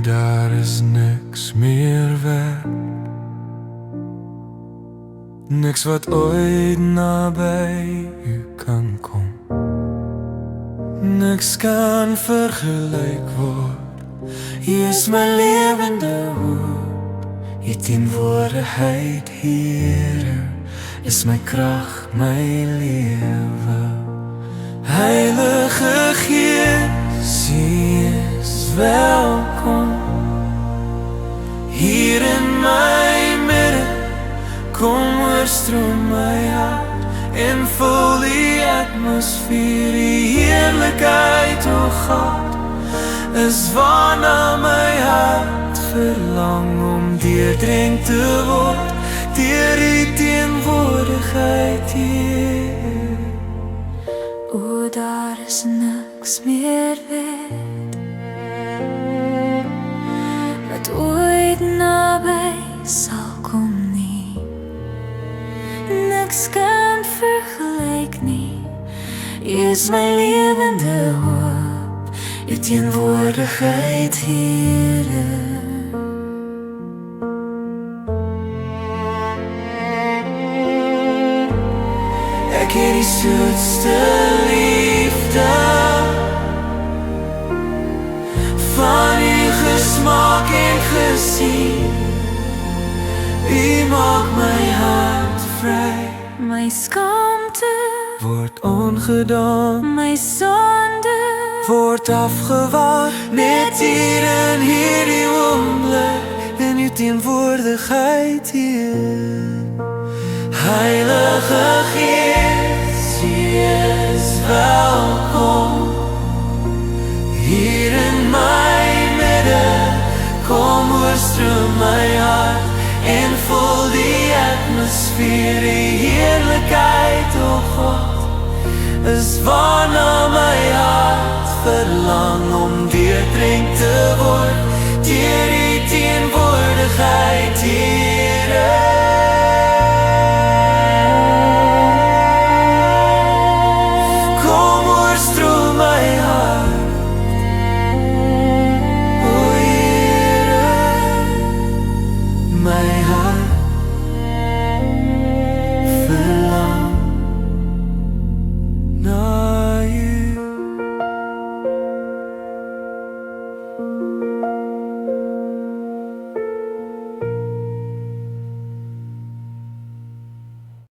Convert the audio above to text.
daar is niks meer weg, niks wat ooit naby u kan kom. Niks kan vergelyk word. U is my lewende hoop. U teenwoordigheid, Here, is my krag, my lewe. Heilige Gees, U is welkom hier in my midde. Kom oorstroom my hart en vul die atmosfeer. Die heerlikheid, o God, is waarna my hart verlang om deurdrenk te word deur die teenwoordigheid, Heer. O, daar is niks meer wet wat ooit naby sal kom nie. Niks kan vergelyk nie. U is my lewende hoop, U teenwoordigheid, Here. Ek het die soetste liefde van U gesmaak en gesien. U maak my hart vry, My skaamte word ongedaan, my sonde word afgewaar. Net hier in hierdie oomblik, in U teenwoordigheid, Heer. Heilige Gees, U is welkom hier in my midde. Kom oorstroom my hart en vul die atmosfeer. Die heerlikheid, o God, is waarna my hart verlang om deurdrenk te word deur